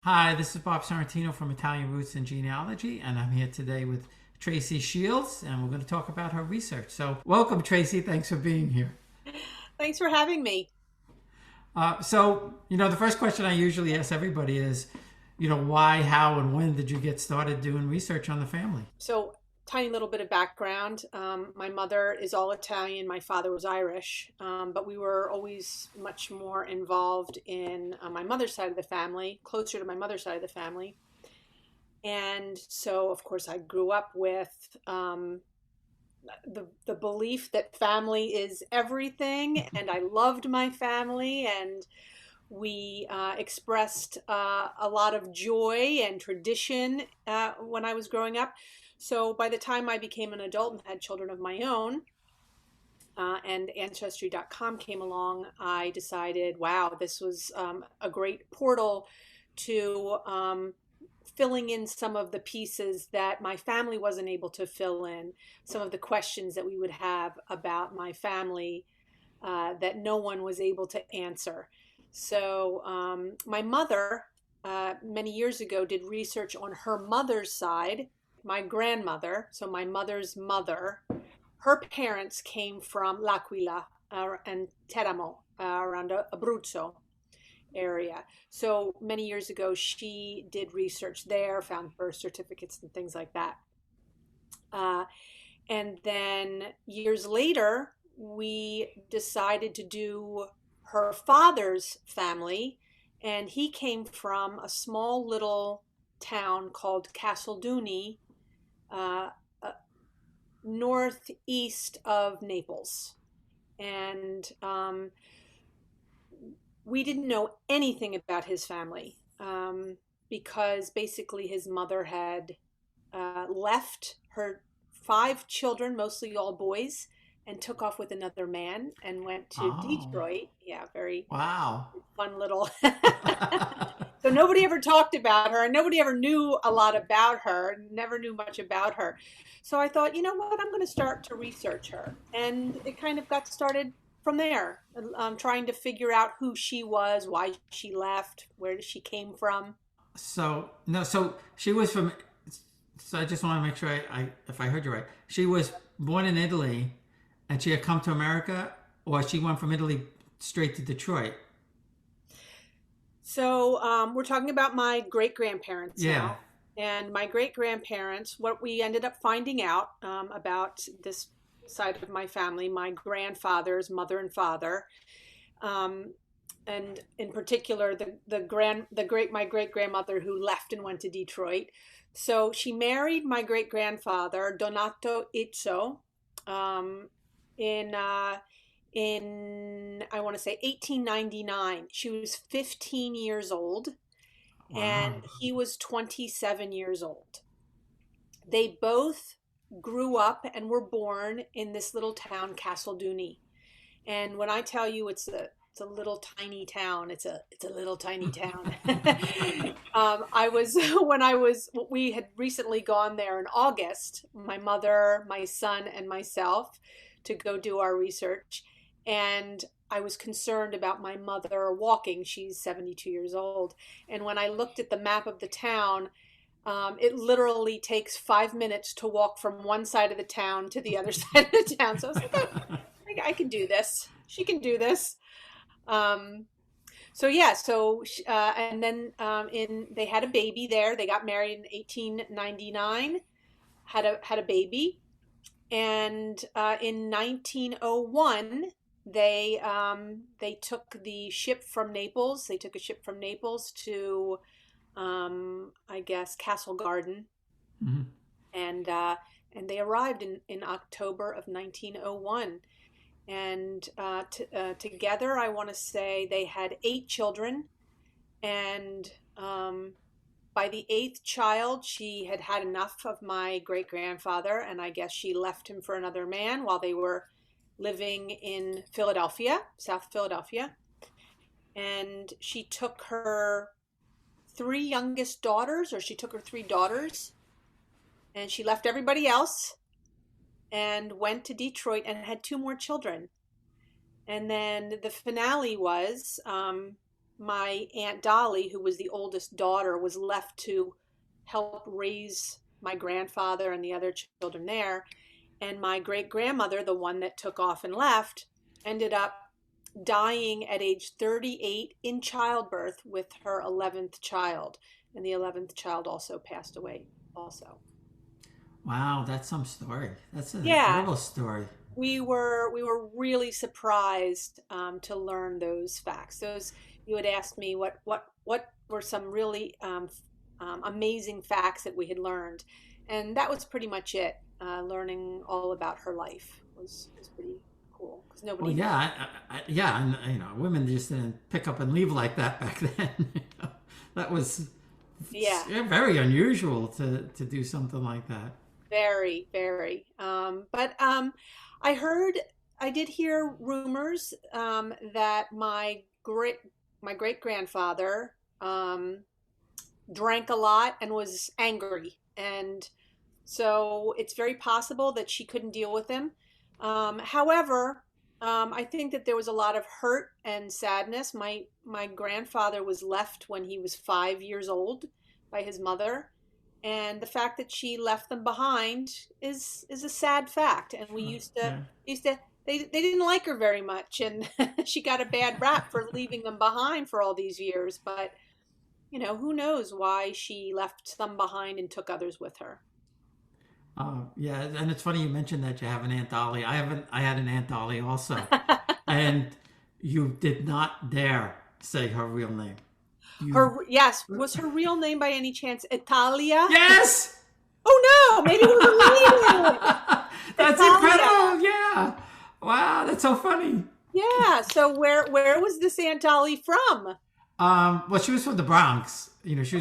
Hi, this is Bob Sorrentino from Italian Roots and Genealogy, and I'm here today with Tracy Shields, and we're going to talk about her research. So, welcome, Tracy. Thanks for being here. Thanks for having me. The first question I usually ask everybody is, why, how, and when did you get started doing research on the family? Tiny little bit of background. My mother is all Italian. My father was Irish, but we were always much more involved in my mother's side of the family, closer to my mother's side of the family. And so, of course, I grew up with the belief that family is everything, and I loved my family, and we expressed a lot of joy and tradition when I was growing up. So by the time I became an adult and had children of my own, and Ancestry.com came along, I decided, wow, this was a great portal to filling in some of the pieces that my family wasn't able to fill in, some of the questions that we would have about my family that no one was able to answer. My mother, many years ago, did research on her mother's side, my grandmother, so my mother's mother. Her parents came from L'Aquila and Teramo, around Abruzzo area. So many years ago, she did research there, found birth certificates and things like that. Uh, and then years later, we decided to do her father's family, and he came from a small little town called Casalduni, uh, uh, northeast of Naples. And we didn't know anything about his family because basically his mother had left her five children, mostly all boys, and took off with another man and went to Oh, Detroit. Yeah, very wow. fun little. So nobody ever talked about her, and nobody ever knew a lot about her, never knew much about her. So I thought, you know what, I'm going to start to research her. And it kind of got started from there, trying to figure out who she was, why she left, where she came from. So, no, so she was from, so I just want to make sure if I heard you right, she was born in Italy and she had come to America, or she went from Italy straight to Detroit? We're talking about my great grandparents Yeah. now. And my great grandparents, what we ended up finding out about this side of my family, my grandfather's mother and father, um, and in particular my great grandmother who left and went to Detroit. So she married my great grandfather Donato Izzo um, in I want to say 1899. She was 15 years old Wow. and he was 27 years old. They both grew up and were born in this little town, Casalduni. And when I tell you it's a little tiny town, it's a little tiny town. I was when I was we had recently gone there in August, my mother, my son, and myself to go do our research. And I was concerned about my mother walking. She's 72 years old. And when I looked at the map of the town, it literally takes 5 minutes to walk from one side of the town to the other side of the town. So I was like, oh, I can do this. She can do this. Um, and then in they had a baby there. They got married in 1899, had a baby, and in 1901 they took the ship from Naples. They took a ship from Naples to I guess Castle Garden, Mhm. and and they arrived in October of 1901. And together, I want to say they had eight children. And by the eighth child, she had had enough of my great grandfather, and I guess she left him for another man while they were living in Philadelphia, South Philadelphia. And she took her three youngest daughters, or she took her three daughters, and she left everybody else and went to Detroit and had two more children. And then the finale was my Aunt Dolly, who was the oldest daughter, was left to help raise my grandfather and the other children there. And my great grandmother, the one that took off and left, ended up dying at age 38 in childbirth with her 11th child. And the 11th child also passed away also. Wow, that's some story. That's an Yeah, incredible story. we were really surprised to learn those facts. Those you had asked me what were some really amazing facts that we had learned, and that was pretty much it. Learning all about her life was pretty cool because Well, nobody yeah, knew. yeah, and women just didn't pick up and leave like that back then. That was Yeah, yeah, very unusual to do something like that. very, very. I heard, I did hear rumors that my great grandfather drank a lot and was angry, and so it's very possible that she couldn't deal with him. However, I think that there was a lot of hurt and sadness. My grandfather was left when he was 5 years old by his mother, and the fact that she left them behind is a sad fact. And we Sure. used to Yeah. used to they didn't like her very much, and she got a bad rap for leaving them behind for all these years. But who knows why she left them behind and took others with her. Yeah, and it's funny you mentioned that you have an Aunt Dolly. I had an Aunt Dolly also, and you did not dare say her real name. You Her, yes, was her real name by any chance Italia? yes, Oh no, maybe it was a maiden name. that's Italia. incredible. Yeah, wow, that's so funny. Yeah. So where was this Aunt Dolly from? Well, she was from the Bronx. Okay. She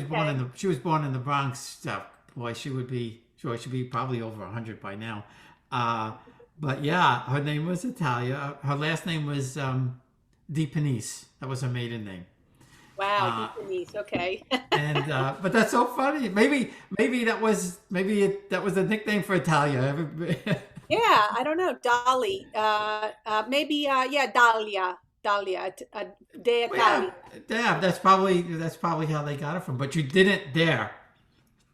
was born in the Bronx. So, boy, she would be sure she'd be probably over 100 by now. Uh, but yeah, her name was Italia. Her last name was Di Panisse. That was her maiden name. Wow, Uh, deep Denise. Okay. and but that's so funny. That was a nickname for Italia. Yeah, I don't know. Dolly. Maybe. Yeah, Dahlia. Dahlia. De Well, yeah, Italia. yeah, that's probably how they got it from. But you didn't dare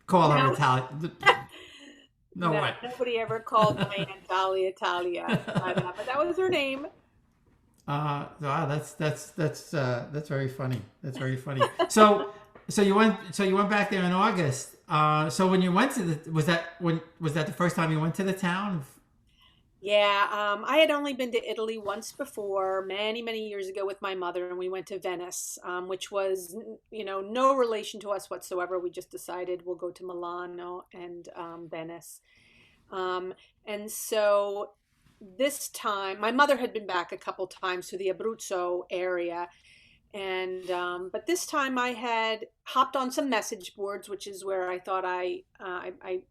call her No, Italian. No no, way. nobody ever called my Aunt Dolly Italia, but that was her name. Wow, that's very funny. That's very funny. So you went back there in August. So when you went to the was that the first time you went to the town? Yeah, I had only been to Italy once before, many, many years ago with my mother, and we went to Venice, which was, no relation to us whatsoever. We just decided we'll go to Milano and Venice. Um, and so this time, my mother had been back a couple times to the Abruzzo area, and but this time I had hopped on some message boards, which is where I thought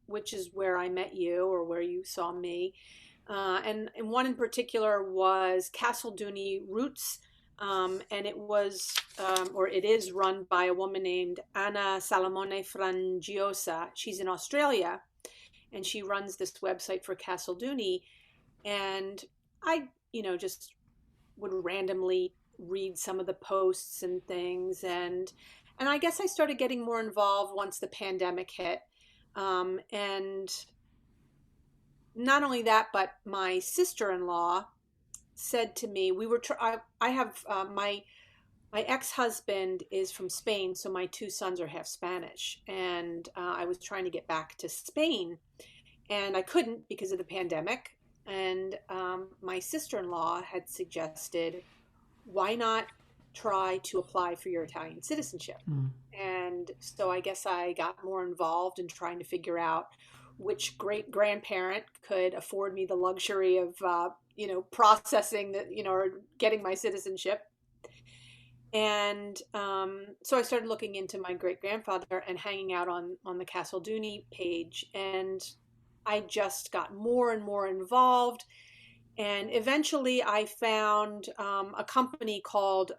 which is where I met you or where you saw me, and one in particular was Casalduni Roots, and or it is run by a woman named Anna Salamone Frangiosa. She's in Australia, and she runs this website for Casalduni, and I, just would randomly read some of the posts and things, and I guess I started getting more involved once the pandemic hit, and not only that, but my sister-in-law said to me, I have my ex-husband is from Spain, so my two sons are half Spanish, and I was trying to get back to Spain, and I couldn't because of the pandemic. And my sister-in-law had suggested, why not try to apply for your Italian citizenship? Mm. And so I guess I got more involved in trying to figure out which great grandparent could afford me the luxury of, processing that, or getting my citizenship. And so I started looking into my great grandfather and hanging out on the Casalduni page, and I just got more and more involved. And eventually, I found a company called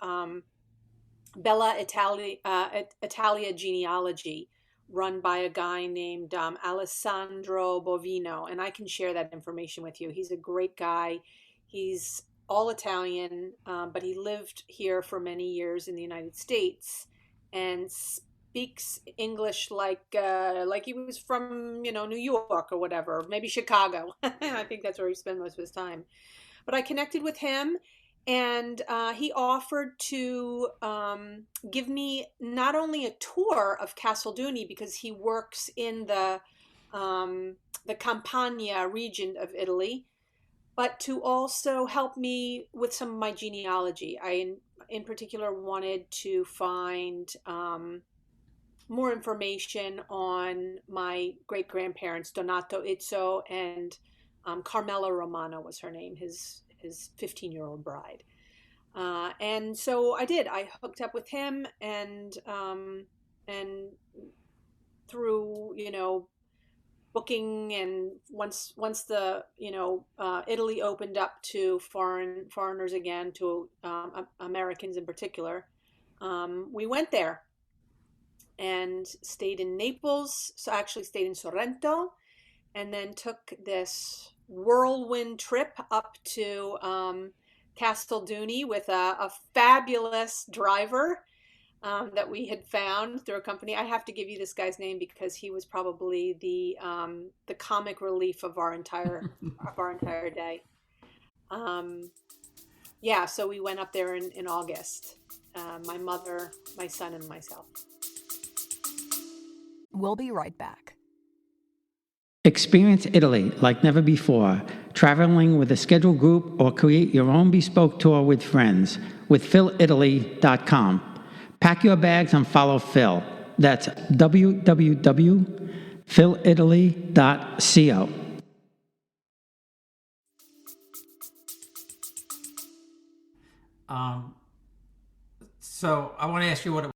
Bella Italia Genealogy, run by a guy named Alessandro Bovino, and I can share that information with you. He's a great guy. He's all Italian, but he lived here for many years in the United States and speaks English like he was from, New York or whatever, maybe Chicago. I think that's where he spent most of his time. But I connected with him, and he offered to give me not only a tour of Casalduni because he works in the Campania region of Italy, but to also help me with some of my genealogy. I, in particular, wanted to find more information on my great grandparents, Donato Izzo and Carmela Romano was her name, his 15-year-old bride. And so I did. I hooked up with him, and through booking, and once the Italy opened up to foreigners again, to Americans in particular, we went there and stayed in Naples. So actually stayed in Sorrento, and then took this whirlwind trip up to Casalduni with a fabulous driver that we had found through a company. I have to give you this guy's name because he was probably the comic relief of our entire day. Yeah, so we went up there in August. My mother, my son, and myself. We'll be right back. Experience Italy like never before, traveling with a scheduled group or create your own bespoke tour with friends with PhilItaly.com. Pack your bags and follow Phil. That's www.philitaly.co. So I want to ask you what it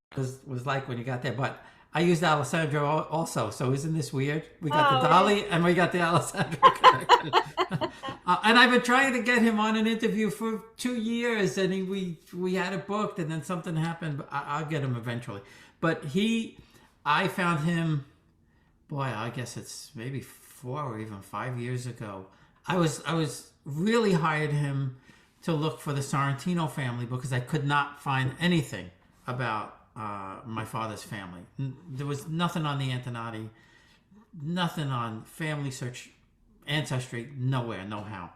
was like when you got there, but I used Alessandro also, so isn't this weird? We got the Dolly and we got the Alessandro connection. And I've been trying to get him on an interview for 2 years, and we had it booked, and then something happened. But I'll get him eventually. But I found him, boy, I guess it's maybe 4 or even 5 years ago. I was really hired him to look for the Sorrentino family because I could not find anything about my father's family. There was nothing on the Antonati, nothing on family search, ancestry, nowhere, no how.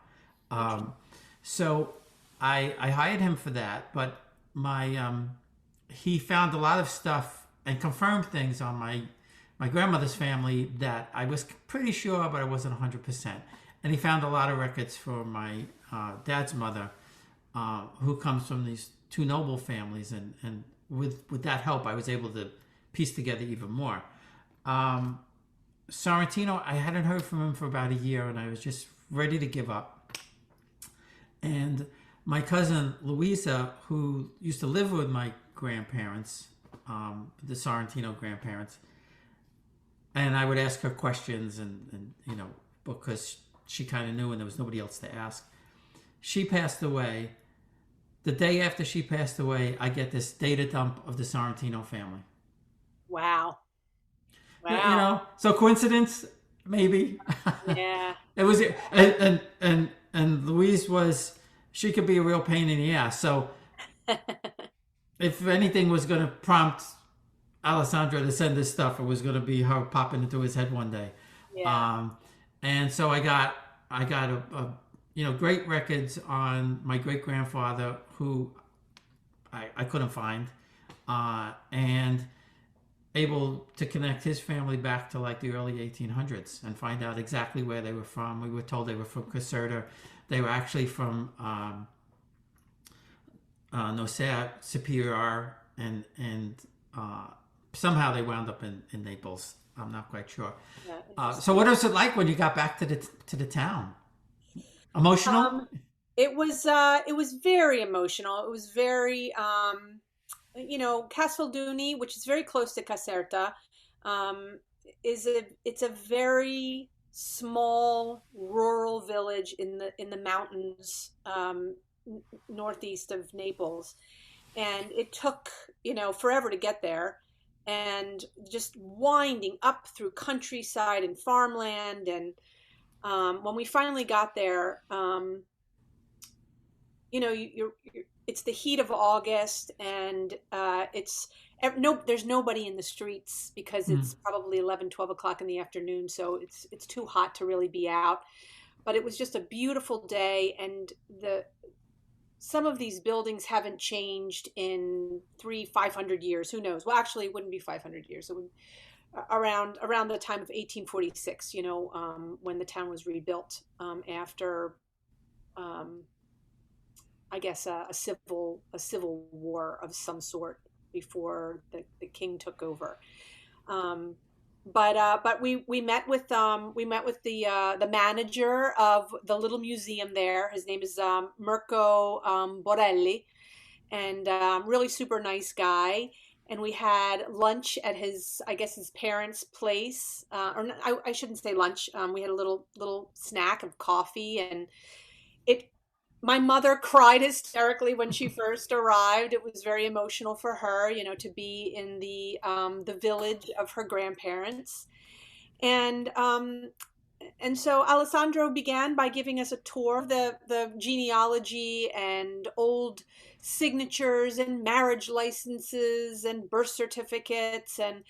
So I hired him for that, but he found a lot of stuff and confirmed things on my grandmother's family that I was pretty sure, but I wasn't 100%. And he found a lot of records for my dad's mother, who comes from these two noble families, and with that help, I was able to piece together even more. Sorrentino, I hadn't heard from him for about a year, and I was just ready to give up. And my cousin Louisa, who used to live with my grandparents, the Sorrentino grandparents, and I would ask her questions, and because she kind of knew, and there was nobody else to ask. She passed away. The day after she passed away, I get this data dump of the Sorrentino family. Wow. So coincidence, maybe. Yeah. It was, and Louise she could be a real pain in the ass. So if anything was going to prompt Alessandro to send this stuff, it was going to be her popping into his head one day. Yeah. And so I got a great records on my great grandfather, who I couldn't find, and able to connect his family back to like the early 1800s and find out exactly where they were from. We were told they were from Caserta. They were actually from Nocera Superior, and somehow they wound up in Naples. I'm not quite sure. So what was it like when you got back to the town? Emotional? It was very emotional. It was very Casalduni, which is very close to Caserta, it's a very small rural village in the mountains northeast of Naples, and it took forever to get there, and just winding up through countryside and farmland. And when we finally got there, it's the heat of August, and no, there's nobody in the streets because Mm. it's probably 11, 12 o'clock in the afternoon, so it's too hot to really be out. But it was just a beautiful day, and the some of these buildings haven't changed in 500 years. Who knows? Well, actually, it wouldn't be 500 years. It would around the time of 1846. When the town was rebuilt after, um, I guess, a civil war of some sort before the king took over. Um, but we met with the manager of the little museum there. His name is Mirko Borelli, and really super nice guy. And we had lunch at his parents' place, I shouldn't say lunch. We had a little snack of coffee, and it. My mother cried hysterically when she first arrived. It was very emotional for her, to be in the village of her grandparents. And so Alessandro began by giving us a tour of the genealogy and old signatures and marriage licenses and birth certificates, and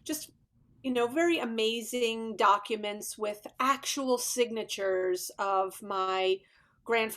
just, very amazing documents with actual signatures of my great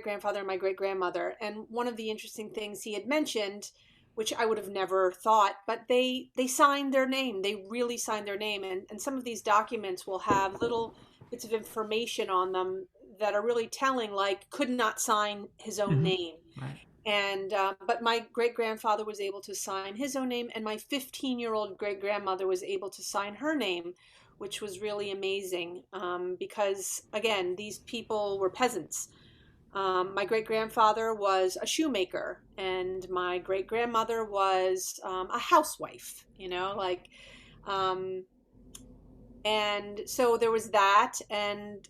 grandfather and my great grandmother. And one of the interesting things he had mentioned, which I would have never thought, but they signed their name. They really signed their name. And some of these documents will have little bits of information on them that are really telling, like could not sign his own Hmm. name. Right. And but my great grandfather was able to sign his own name, and my 15-year-old great grandmother was able to sign her name, which was really amazing, because again, these people were peasants. My great grandfather was a shoemaker, and my great grandmother was a housewife. Um, and so there was that, and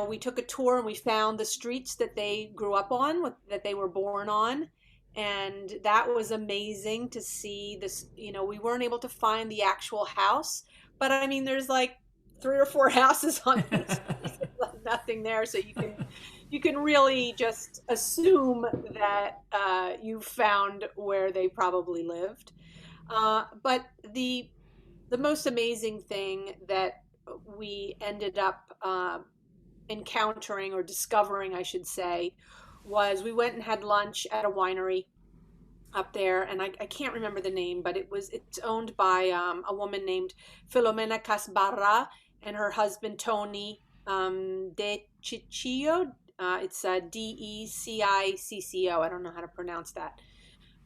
we took a tour and we found the streets that they grew up on, that they were born on, and that was amazing to see this. We weren't able to find the actual house, but I mean, there's like three or four houses on these streets, like nothing there, so you can really just assume that you found where they probably lived. But the most amazing thing that we ended up encountering, or discovering, I should say, was we went and had lunch at a winery up there, and I can't remember the name, but it's owned by a woman named Filomena Casbarra and her husband Tony De Ciccio. It's Decicco. I don't know how to pronounce that.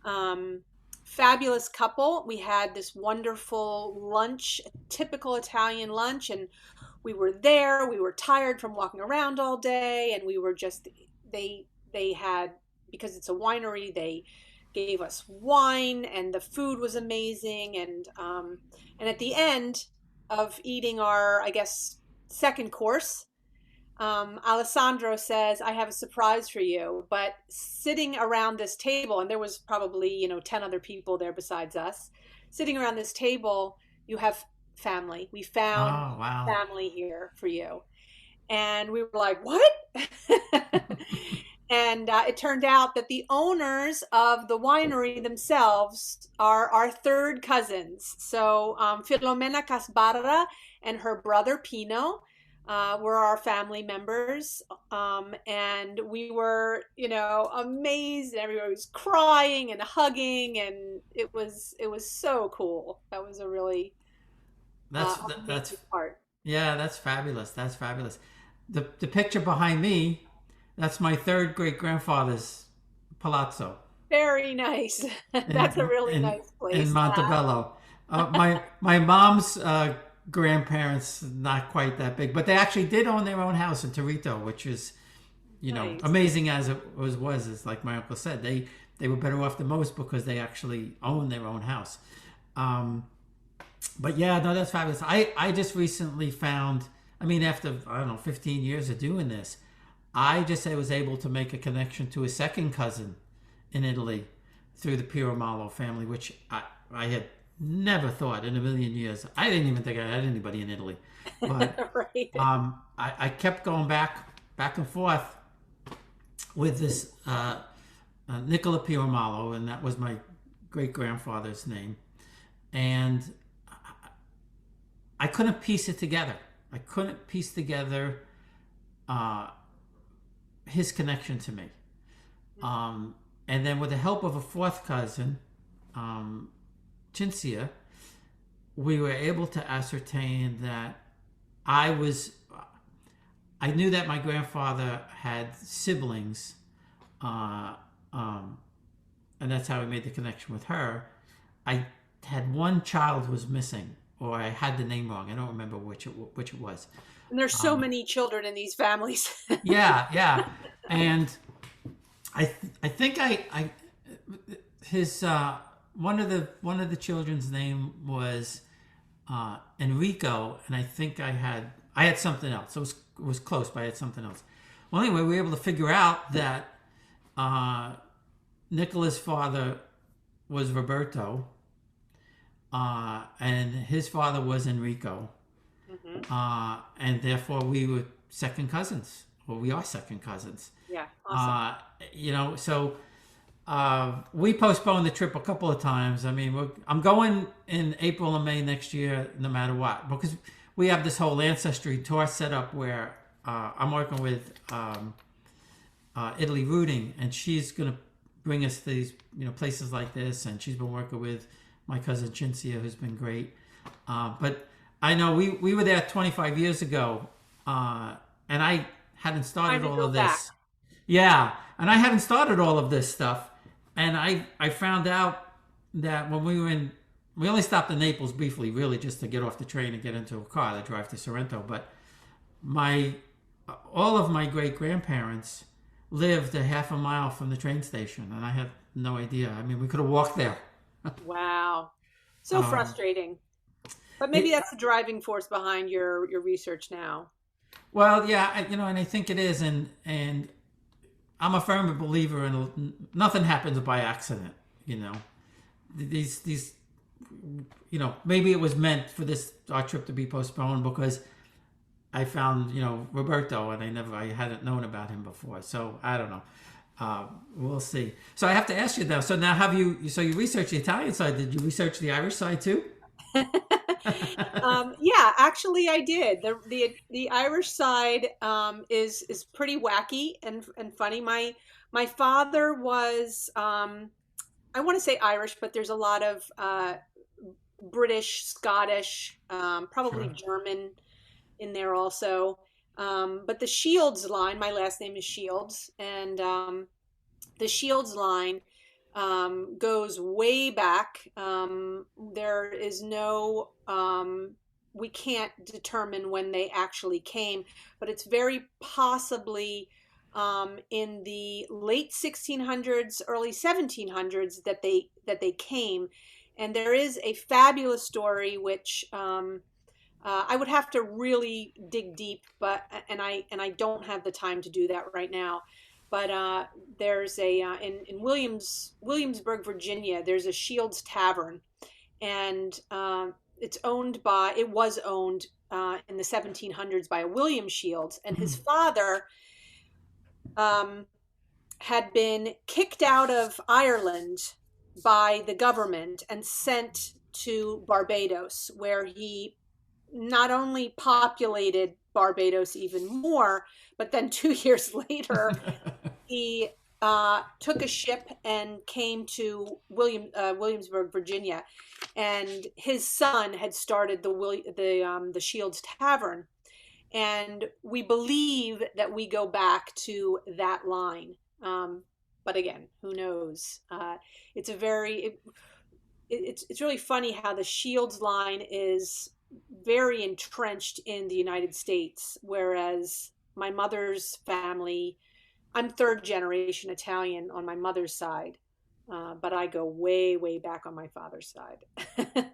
Um, Fabulous couple. We had this wonderful lunch, a typical Italian lunch, and we were there. We were tired from walking around all day, and we were just they had, because it's a winery, they gave us wine, and the food was amazing. And at the end of eating our, I guess, second course, Alessandro says, "I have a surprise for you." But sitting around this table, and there was probably 10 other people there besides us, sitting around this table, you have family. We found Oh, wow. family here for you. And we were like, "What?" And it turned out that the owners of the winery themselves are our third cousins. So Filomena Casbarra and her brother Pino were our family members. And we were, amazed. Everybody was crying and hugging, and it was so cool. That was a really That's amazing part. yeah, that's fabulous. That's fabulous. The picture behind me, that's my third great grandfather's palazzo Very nice. That's a in really in nice in place. Montebello. My mom's grandparents, not quite that big, but they actually did own their own house in Torito, which is, Nice. amazing as it was. Is like my uncle said, they were better off than most because they actually owned their own house. Um, but yeah, no, that's fabulous. I just recently found. I mean, after I don't know, 15 years of doing this, I was able to make a connection to a second cousin in Italy through the Piramalo family, which I had never thought in a million years. I didn't even think I had anybody in Italy, but Right. I kept going back and forth, with this Nicola Piomalo, and that was my great grandfather's name. And I couldn't piece it together. I couldn't piece together uh, his connection to me. And then with the help of a fourth cousin, Cincia, we were able to ascertain that I was. I knew that my grandfather had siblings, uh, um, and that's how we made the connection with her. I had one child was missing, or I had the name wrong. I don't remember which it was. And there's so many children in these families. Yeah, yeah, and I think I his one of the children's name was Enrico, and I think I had something else. It was close, but I had something else. Well, anyway, we were able to figure out that Nicola's father was Roberto, and his father was Enrico, and therefore we were second cousins. Well, we are second cousins. Yeah, awesome. So we postponed the trip a couple of times. I mean, I'm going in April and May next year, no matter what, because we have this whole ancestry tour set up where I'm working with Italy Rooting, and she's going to bring us these places like this, and she's been working with my cousin Cincia, who's been great. But I know we were there 25 years ago, and I hadn't started all of this. Back. Yeah, and I hadn't started all of this stuff, and I found out that when we only stopped in Naples briefly, really just to get off the train and get into a car to drive to Sorrento. But all of my great grandparents lived a half a mile from the train station, and I had no idea. I mean, we could have walked there. Wow, so frustrating. But maybe that's the driving force behind your research now. Well, yeah, and I think it is, and I'm a firm believer in nothing happens by accident. These maybe it was meant for our trip to be postponed because I found Roberto, and I hadn't known about him before. So I don't know. We'll see. So I have to ask you though. So now you researched the Italian side? Did you research the Irish side too? Yeah, actually I did. The Irish side is pretty wacky and funny. My father was I want to say Irish, but there's a lot of British, Scottish, probably Sure. German in there also. But the Shields line, my last name is Shields, and the Shields line goes way back. There is no, we can't determine when they actually came, but it's very possibly in the late 1600s, early 1700s that they came. And there is a fabulous story which I would have to really dig deep, and I don't have the time to do that right now. But there's in Williamsburg, Virginia. There's a Shields Tavern, and it was owned in the 1700s by a William Shields, and his father had been kicked out of Ireland by the government and sent to Barbados, where he not only populated Barbados even more, but then 2 years later, he took a ship and came to Williamsburg, Virginia, and his son had started the Shields Tavern, and we believe that we go back to that line. But again, who knows? It's it's really funny how the Shields line is very entrenched in the United States, whereas my mother's family, I'm third generation Italian on my mother's side, but I go way, way back on my father's side.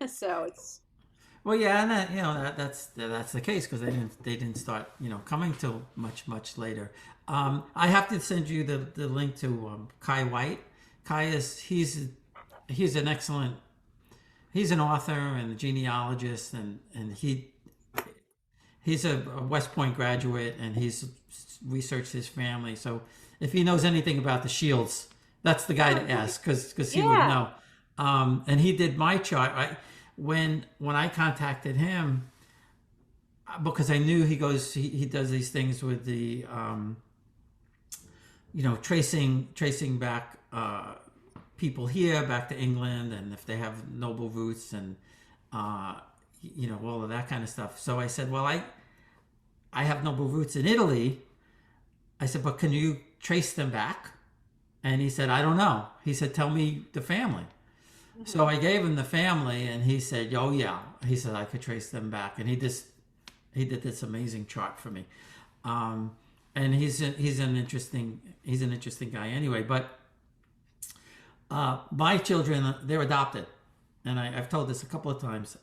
So it's Well, yeah, and that's the case because they didn't start coming till much later. I have to send you the link to Kai White. Kai he's an excellent, he's an author and a genealogist, and he's a West Point graduate, and he's researched his family. So if he knows anything about the Shields. That's the guy to ask because he would Yeah. know. And he did my chart. When I contacted him, because I knew he does these things with the tracing back people here back to England, and if they have noble roots, and all of that kind of stuff. So I said, well, I have noble roots in Italy. I said, but can you trace them back? And he said, I don't know. He said, tell me the family. Mm-hmm. So I gave him the family, and he said, oh yeah. He said I could trace them back, and he did this amazing chart for me. And he's an interesting guy anyway. But my children, they're adopted, and I've told this a couple of times.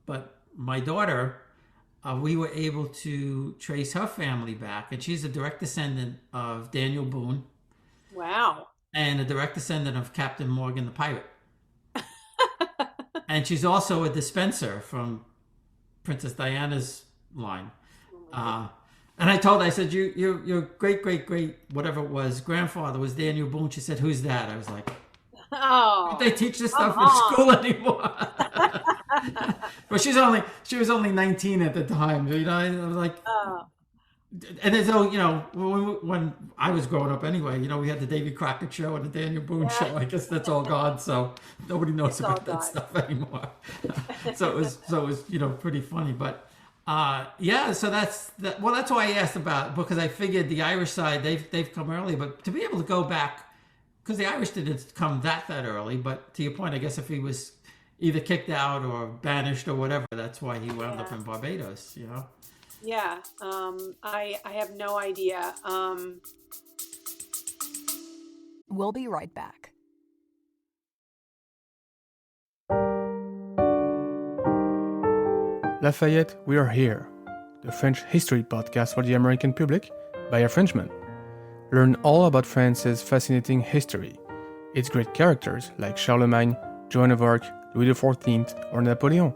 But my daughter, we were able to trace her family back, and she's a direct descendant of Daniel Boone. Wow. And a direct descendant of Captain Morgan the pirate. And she's also a dispenser from Princess Diana's line. And I said, your great whatever it was, grandfather was Daniel Boone. She said, who's that? I was like, oh, don't they teach this stuff in school anymore? But she was only 19 at the time. I was like, and as though, when I was growing up anyway, we had the Davy Crockett show and the Daniel Boone show. I guess that's all gone, so nobody knows about that stuff anymore. So it was pretty funny. But so that's that. Well, that's why I asked about, because I figured the Irish side, they've come early, but to be able to go back, because the Irish didn't come that early. But to your point, I guess if he was either kicked out or banished or whatever, that's why he wound up in Barbados. Yeah, I have no idea. We'll be right back. Lafayette, we are here. The French history podcast for the American public by a Frenchman. Learn all about France's fascinating history, its great characters like Charlemagne, Joan of Arc, Louis XIV, or Napoleon,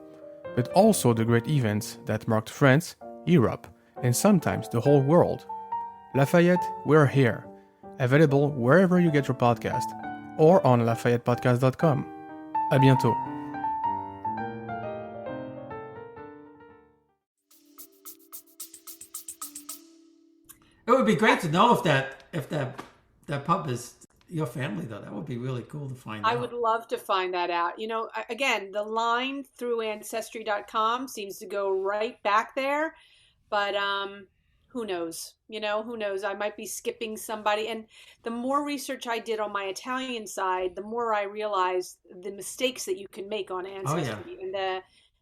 but also the great events that marked France, Europe, and sometimes the whole world. Lafayette, we're here. Available wherever you get your podcast or on LafayettePodcast.com. À bientôt. It would be great to know if that pub is your family, though. That would be really cool to find out. I would love to find that out. Again, the line through Ancestry.com seems to go right back there, but who knows? Who knows? I might be skipping somebody. And the more research I did on my Italian side, the more I realized the mistakes that you can make on Ancestry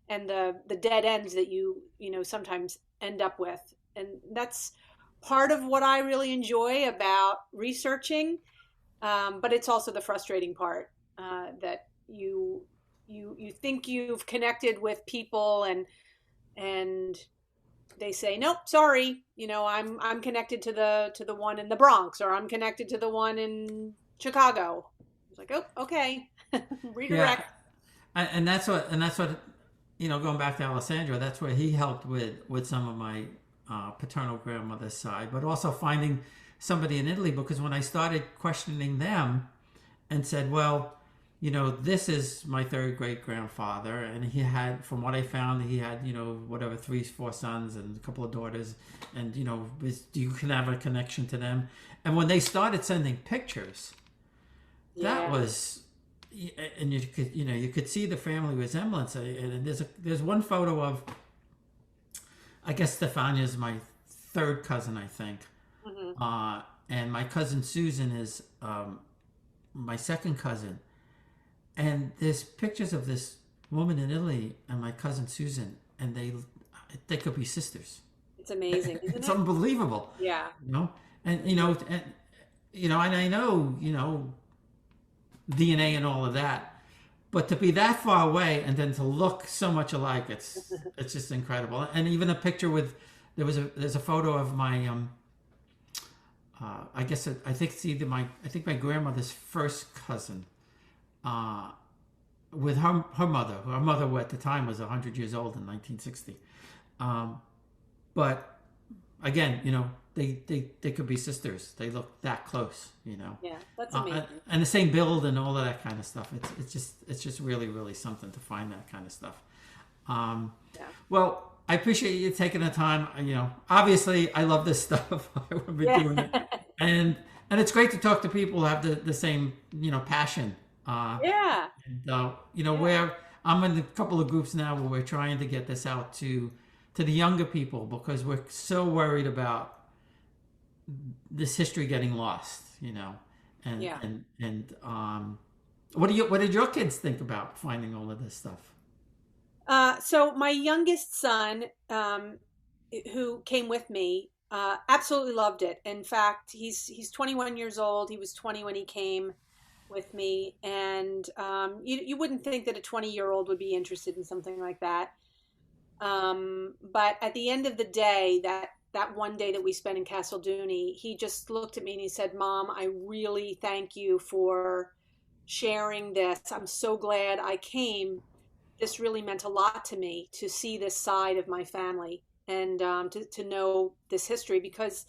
and the dead ends that you sometimes end up with. And that's part of what I really enjoy about researching. But it's also the frustrating part, that you think you've connected with people and they say, nope, sorry, I'm connected to the one in the Bronx, or I'm connected to the one in Chicago. It's like, oh, okay, redirect. Yeah. And that's what going back to Alessandro, that's where he helped with some of my paternal grandmother's side, but also finding somebody in Italy, because when I started questioning them and said, well, this is my third great grandfather, and he had, from what I found, he had, 3-4 sons and a couple of daughters, and you can have a connection to them. And when they started sending pictures, that was, and you could see the family resemblance. And there's one photo of, I guess Stefania's my third cousin, I think. Mm-hmm. And my cousin Susan is my second cousin. And there's pictures of this woman in Italy and my cousin Susan, and they could be sisters. It's amazing, isn't it's it? Unbelievable. Yeah. And and I know, DNA and all of that, but to be that far away and then to look so much alike, it's just incredible. And even a picture with there's a photo of my I think my grandmother's first cousin, with her mother. Her mother, who at the time was 100 years old in 1960. But again, they could be sisters. They look that close, Yeah, that's amazing. and the same build and all of that kind of stuff. It's just really, really something to find that kind of stuff. Yeah. Well, I appreciate you taking the time. Obviously, I love this stuff. I've been doing it, and it's great to talk to people who have the same passion. Yeah. And, where I'm in a couple of groups now where we're trying to get this out to the younger people, because we're so worried about this history getting lost, and Yeah. and what did your kids think about finding all of this stuff? So my youngest son, who came with me, absolutely loved it. In fact, he's 21 years old. He was 20 when he came with me, and you wouldn't think that a 20-year-old would be interested in something like that. But at the end of the day, that one day that we spent in Casalduni, he just looked at me and he said, "Mom, I really thank you for sharing this. I'm so glad I came. This really meant a lot to me to see this side of my family and to know this history, because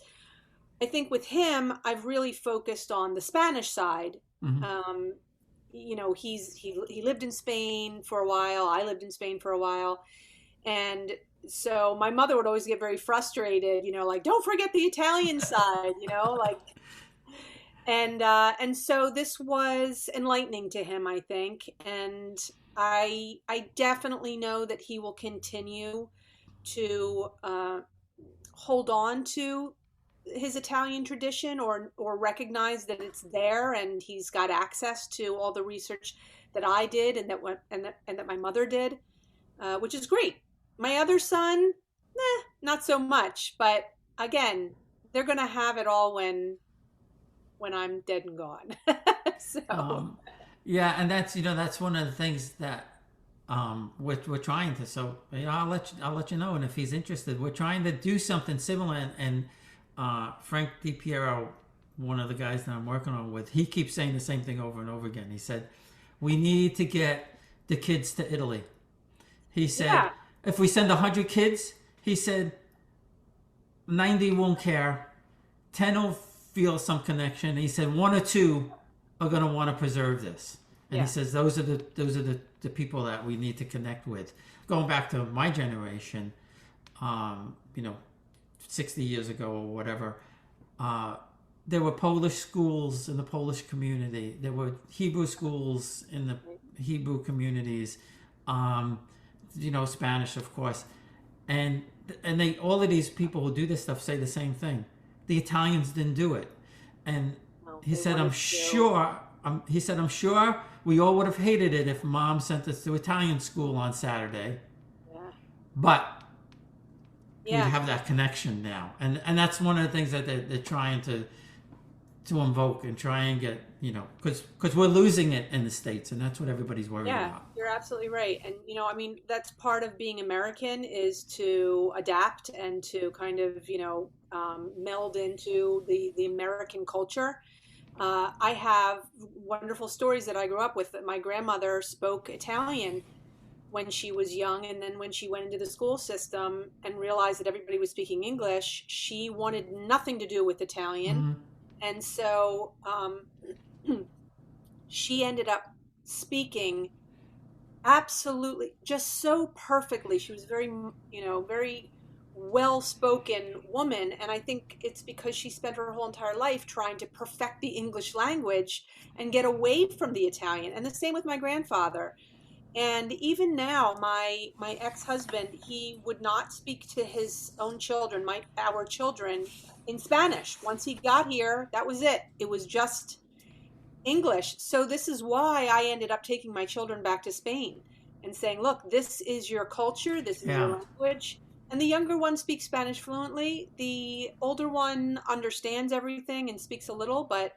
I think with him, I've really focused on the Spanish side. Mm-hmm. He lived in Spain for a while. I lived in Spain for a while. And so my mother would always get very frustrated, like, don't forget the Italian side, and so this was enlightening to him, I think. And I definitely know that he will continue to hold on to his Italian tradition, or recognize that it's there, and he's got access to all the research that I did and that my mother did, which is great. My other son, not so much. But again, they're going to have it all when I'm dead and gone. So. Yeah, and that's one of the things that we're trying to. So I'll let you know, and if he's interested, we're trying to do something similar. And Frank DiPiero, one of the guys that I'm working on with, he keeps saying the same thing over and over again. He said, we need to get the kids to Italy. He said, if we send 100 kids, he said 90 won't care, 10 will feel some connection. He said 1 or 2 are going to want to preserve this. And he says those are the people that we need to connect with. Going back to my generation, 60 years ago or whatever, there were Polish schools in the Polish community. There were Hebrew schools in the Hebrew communities. Spanish, of course. And they, all of these people who do this stuff say the same thing. The Italians didn't do it. And he said, I'm sure we all would have hated it if Mom sent us to Italian school on Saturday. Yeah. But we have that connection now. And that's one of the things that they're trying to invoke and try and get, because we're losing it in the States, and that's what everybody's worried about. Yeah, you're absolutely right. And, that's part of being American, is to adapt and to kind of, meld into the American culture. I have wonderful stories that I grew up with. That my grandmother spoke Italian when she was young, and then when she went into the school system and realized that everybody was speaking English, she wanted nothing to do with Italian. Mm-hmm. And so she ended up speaking absolutely just so perfectly. She was very, very well-spoken woman. And I think it's because she spent her whole entire life trying to perfect the English language and get away from the Italian. And the same with my grandfather. And even now, my ex-husband, he would not speak to his own children, our children, in Spanish. Once he got here, that was it. It was just English. So this is why I ended up taking my children back to Spain and saying, look, this is your culture, this is your language. And the younger one speaks Spanish fluently. The older one understands everything and speaks a little, but,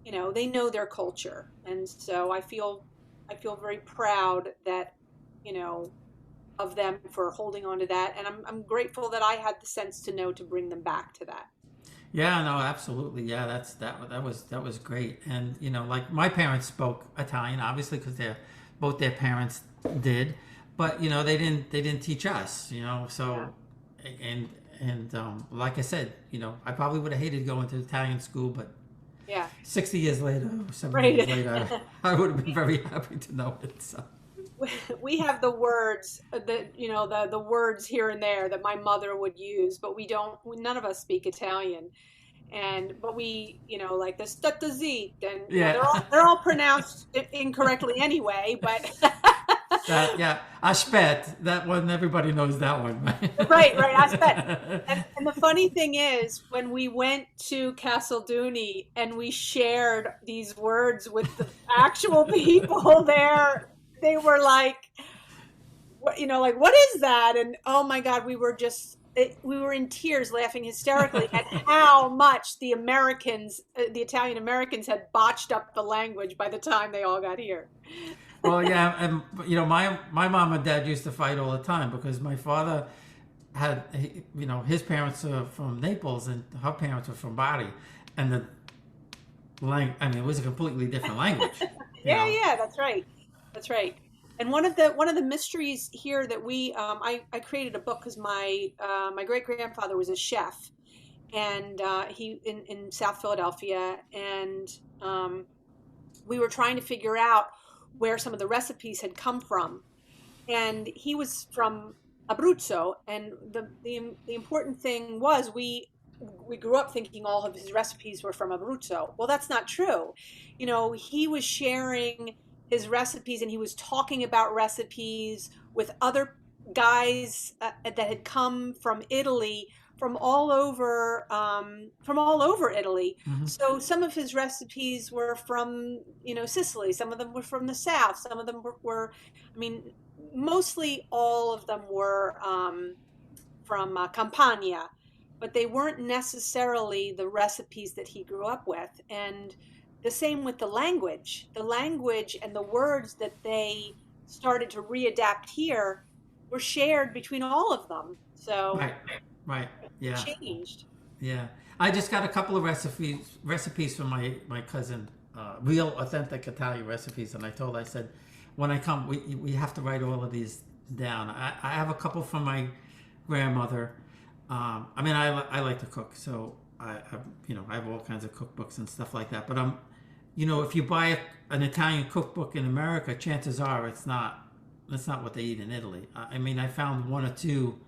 they know their culture. And so I feel very proud that, of them for holding on to that. And I'm grateful that I had the sense to know to bring them back to that. Yeah, no, absolutely. Yeah, that was great. And, like my parents spoke Italian, obviously, because both their parents did, but, they didn't teach us, so, And like I said, I probably would have hated going to Italian school, but Yeah. 60 years later, 70 Right. years later, I would have been very happy to know it. So. We have the words that the words here and there that my mother would use, but none of us speak Italian, but we like the stutta zit, and Yeah. they're all pronounced incorrectly anyway, but Aspet, that one, everybody knows that one. right, aspet. And the funny thing is, when we went to Casalduni and we shared these words with the actual people there, they were like, what is that? And oh my God, we were in tears, laughing hysterically at how much the Italian Americans had botched up the language by the time they all got here. Well, yeah, and my mom and dad used to fight all the time because my father had, his parents are from Naples and her parents were from Bari, and it was a completely different language. Yeah, that's right. And one of the mysteries here that I created a book because my great grandfather was a chef, and he in South Philadelphia, and we were trying to figure out where some of the recipes had come from, and he was from Abruzzo, and the important thing was we grew up thinking all of his recipes were from Abruzzo. Well, that's not true. He was sharing his recipes and he was talking about recipes with other guys that had come from Italy, from all over Italy. Mm-hmm. So some of his recipes were from Sicily, some of them were from the south, some of them were mostly all of them were from Campania, but they weren't necessarily the recipes that he grew up with. And the same with the language and the words that they started to readapt here were shared between all of them. So right, yeah, it changed. Yeah, I just got a couple of recipes from my cousin, real authentic Italian recipes, and I said, when I come, we have to write all of these down. I have a couple from my grandmother. I like to cook, so I have all kinds of cookbooks and stuff like that. But if you buy an Italian cookbook in America, chances are that's not what they eat in Italy. I found one or two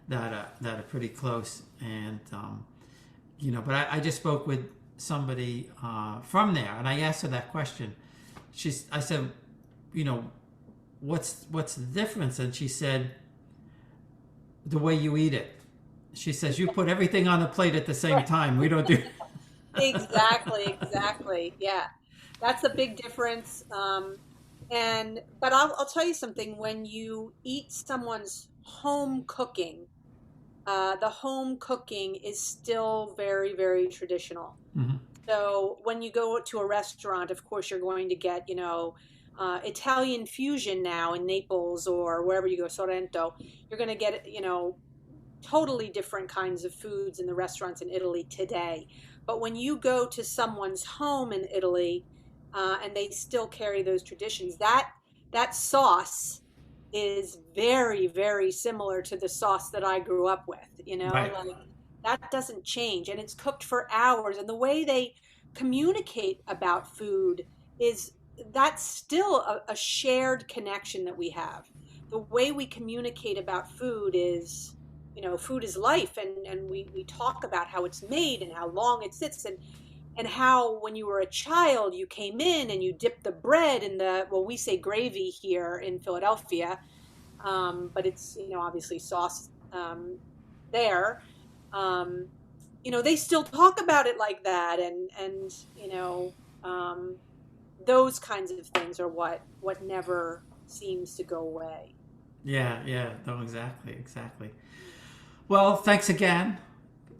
that are pretty close, and but I just spoke with somebody from there, and I asked her that question. I said, what's the difference? And she said, the way you eat it. She says, you put everything on the plate at the same time. We don't do. Exactly. Yeah, that's a big difference. But I'll tell you something. When you eat someone's home cooking, the home cooking is still very, very traditional. Mm-hmm. So when you go to a restaurant, of course, you're going to get, Italian fusion now in Naples or wherever you go, Sorrento. You're going to get, totally different kinds of foods in the restaurants in Italy today. But when you go to someone's home in Italy, and they still carry those traditions, that sauce is very, very similar to the sauce that I grew up with. Right. Like that doesn't change, and it's cooked for hours. And the way they communicate about food that's still a shared connection that we have. The way we communicate about food is, food is life, and we talk about how it's made and how long it sits, and how when you were a child you came in and you dipped the bread in we say gravy here in Philadelphia, but it's obviously sauce there. They still talk about it like that, and those kinds of things are what never seems to go away. Yeah, no, exactly. Well, thanks again.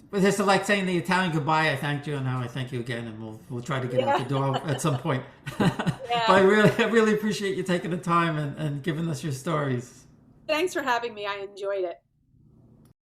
But it's like saying the Italian goodbye. I thanked you, and now I thank you again, and we'll try to get out the door at some point. Yeah. But I really appreciate you taking the time and giving us your stories. Thanks for having me. I enjoyed it.